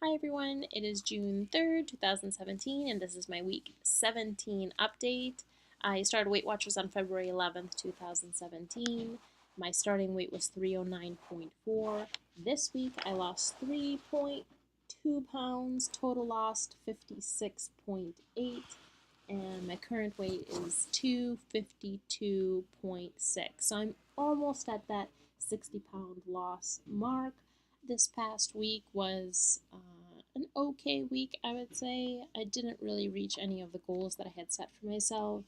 Hi everyone, it is June 3rd, 2017, and this is my week 17 update. I started Weight Watchers on February 11th, 2017. My starting weight was 309.4. This week I lost 3.2 pounds, total lost 56.8, and my current weight is 252.6. So I'm almost at that 60-pound loss mark. This past week was an okay week, I would say. I didn't really reach any of the goals that I had set for myself.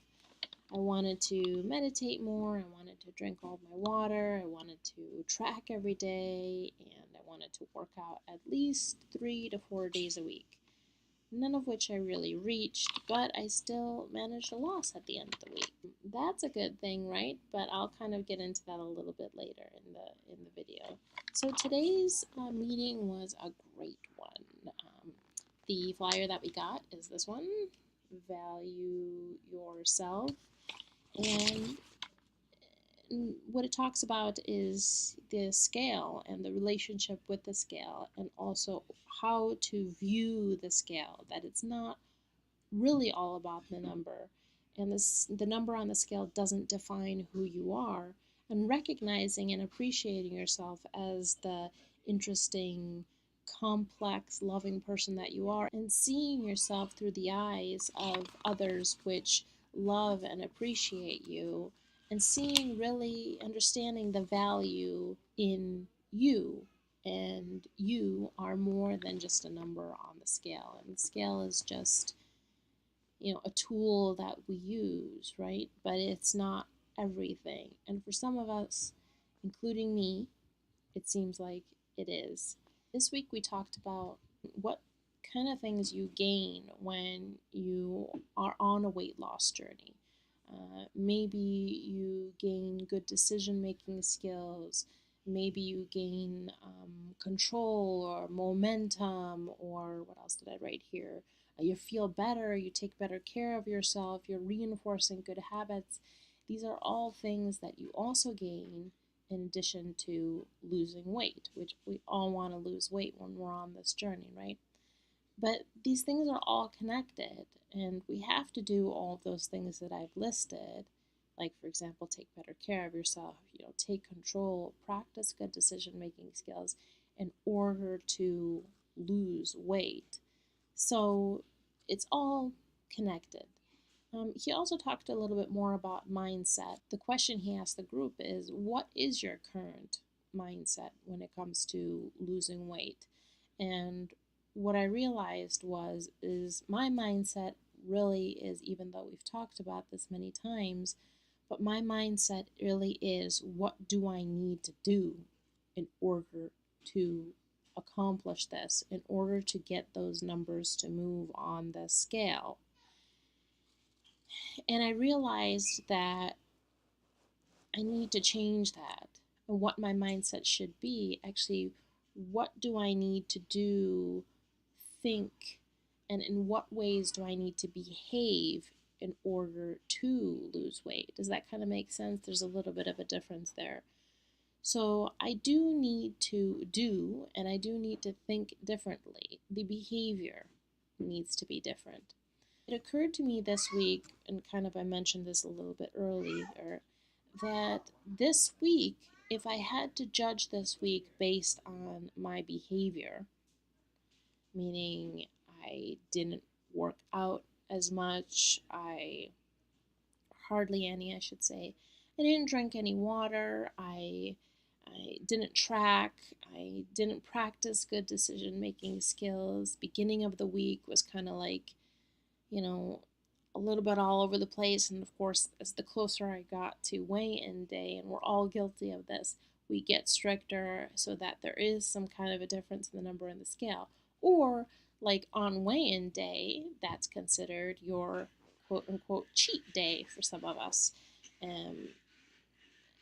I wanted to meditate more, I wanted to drink all my water, I wanted to track every day, and I wanted to work out at least 3 to 4 days a week. None of which I really reached, but I still managed a loss at the end of the week. That's a good thing, right? But I'll kind of get into that a little bit later in the video. So today's meeting was a great one. The flyer that we got is this one, Value Yourself. And what it talks about is the scale and the relationship with the scale, and also how to view the scale, that it's not really all about the number, and the number on the scale doesn't define who you are, and recognizing and appreciating yourself as the interesting, complex, loving person that you are, and seeing yourself through the eyes of others which love and appreciate you, and seeing, really understanding the value in you, and you are more than just a number on the scale, and the scale is just a tool that we use, right? But it's not everything. And for some of us, including me, it seems like it is. This week we talked about what kind of things you gain when you are on a weight loss journey. Maybe you gain good decision making skills. Maybe you gain control or momentum, or what else did I write here? You feel better, you take better care of yourself, you're reinforcing good habits. These are all things that you also gain in addition to losing weight, which we all want to lose weight when we're on this journey, right? But these things are all connected, and we have to do all of those things that I've listed. Like, for example, take better care of yourself, take control, practice good decision making skills in order to lose weight. So it's all connected. He also talked a little bit more about mindset. The question he asked the group is, what is your current mindset when it comes to losing weight? And what I realized is my mindset really is, even though we've talked about this many times, but my mindset really is, what do I need to do in order to accomplish this, in order to get those numbers to move on the scale? And I realized that I need to change that, and what my mindset should be. Actually, what do I need to do, think, and in what ways do I need to behave in order to lose weight? Does that kind of make sense? There's a little bit of a difference there. So I do need to do, and I do need to think differently. The behavior needs to be different. It occurred to me this week, and kind of I mentioned this a little bit earlier, that this week, if I had to judge this week based on my behavior, meaning I didn't work out as much, hardly any, I should say. I didn't drink any water. I didn't track. I didn't practice good decision making skills. Beginning of the week was kind of like, you know, a little bit all over the place. And of course, as the closer I got to weigh-in day, and we're all guilty of this, we get stricter so that there is some kind of a difference in the number in the scale. Or, like on weigh-in day, that's considered your quote unquote cheat day for some of us. Um,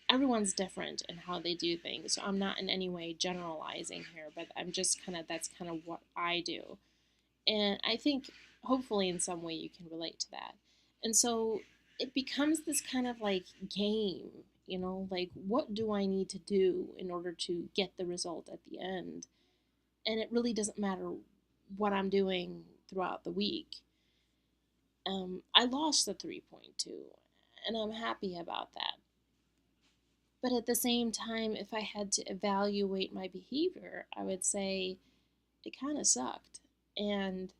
Everyone's different in how they do things, so I'm not in any way generalizing here, but I'm just that's kind of what I do. And I think hopefully in some way you can relate to that. And so it becomes this kind of like game, like, what do I need to do in order to get the result at the end? And it really doesn't matter what I'm doing throughout the week. I lost the 3.2, and I'm happy about that. But at the same time, if I had to evaluate my behavior, I would say it kind of sucked. And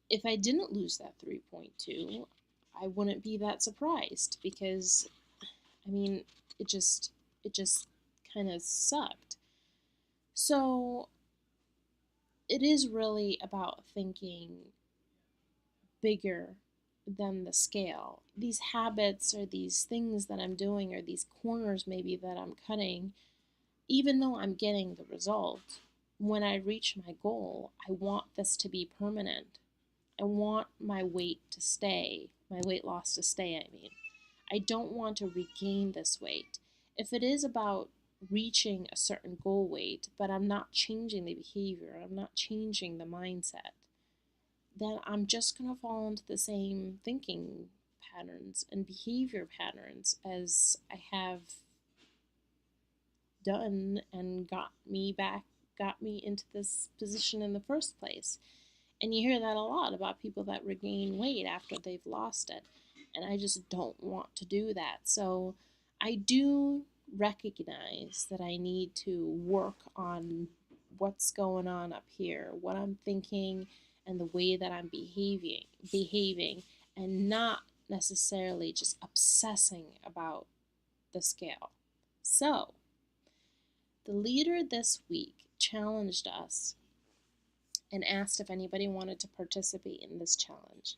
if I didn't lose that 3.2, I wouldn't be that surprised because, I mean, it just it just kind of sucked. So it is really about thinking bigger than the scale. These habits or these things that I'm doing or these corners maybe that I'm cutting, even though I'm getting the result, when I reach my goal, I want this to be permanent. I want my weight to stay, my weight loss to stay, I mean. I don't want to regain this weight. If it is about reaching a certain goal weight, but I'm not changing the behavior, I'm not changing the mindset, then I'm just going to fall into the same thinking patterns and behavior patterns as I have done and got me into this position in the first place. And you hear that a lot about people that regain weight after they've lost it. And I just don't want to do that. So I do recognize that I need to work on what's going on up here, what I'm thinking, and the way that I'm behaving, and not necessarily just obsessing about the scale. So, the leader this week challenged us and asked if anybody wanted to participate in this challenge.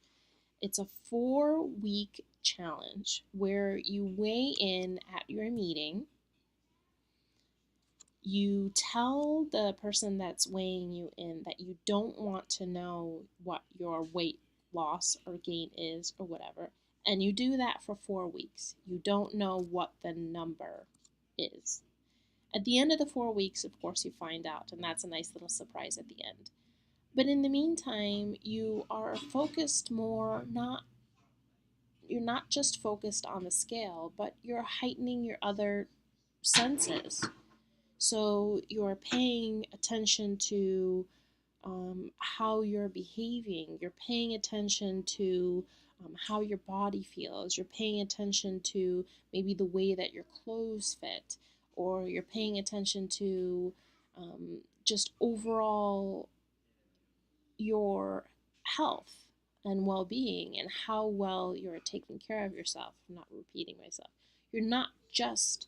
It's a 4-week challenge where you weigh in at your meeting. You tell the person that's weighing you in that you don't want to know what your weight loss or gain is or whatever. And you do that for 4 weeks. You don't know what the number is. At the end of the 4 weeks, of course, you find out, and that's a nice little surprise at the end. But in the meantime, you are focused more, you're not just focused on the scale, but you're heightening your other senses. So you're paying attention to how you're behaving. You're paying attention to how your body feels. You're paying attention to maybe the way that your clothes fit, or you're paying attention to just overall your health and well being and how well you're taking care of yourself. I'm not repeating myself. You're not just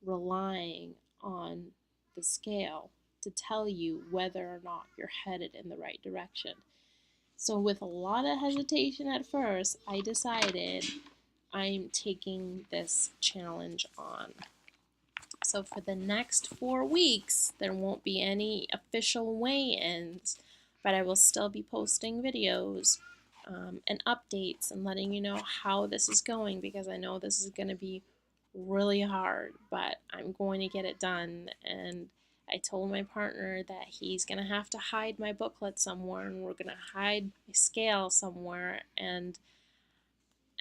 relying on the scale to tell you whether or not you're headed in the right direction. So, with a lot of hesitation at first, I decided I'm taking this challenge on. So, for the next 4 weeks, there won't be any official weigh ins, but I will still be posting videos and updates and letting you know how this is going because I know this is going to be really hard, but I'm going to get it done. And I told my partner that he's going to have to hide my booklet somewhere and we're going to hide my scale somewhere. And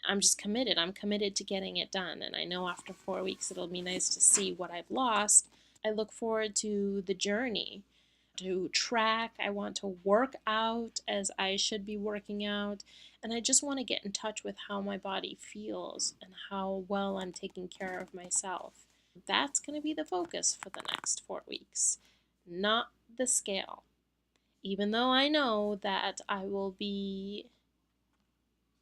I'm just committed. I'm committed to getting it done. And I know after 4 weeks, it'll be nice to see what I've lost. I look forward to the journey, to track. I want to work out as I should be working out. And I just want to get in touch with how my body feels and how well I'm taking care of myself. That's going to be the focus for the next 4 weeks, not the scale. Even though I know that I will be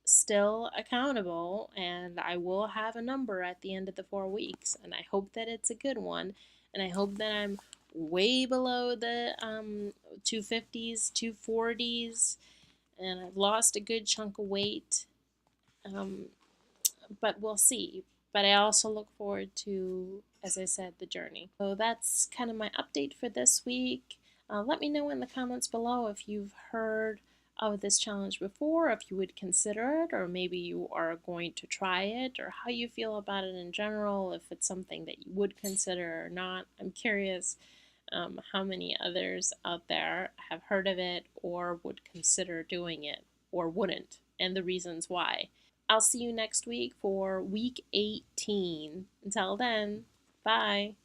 still accountable and I will have a number at the end of the 4 weeks, and I hope that it's a good one, and I hope that I'm way below the 250s, 240s, and I've lost a good chunk of weight. But we'll see. But I also look forward to, as I said, the journey. So that's kind of my update for this week. Let me know in the comments below if you've heard of this challenge before, if you would consider it, or maybe you are going to try it, or how you feel about it in general, if it's something that you would consider or not. I'm curious how many others out there have heard of it or would consider doing it or wouldn't, and the reasons why. I'll see you next week for week 18. Until then, bye.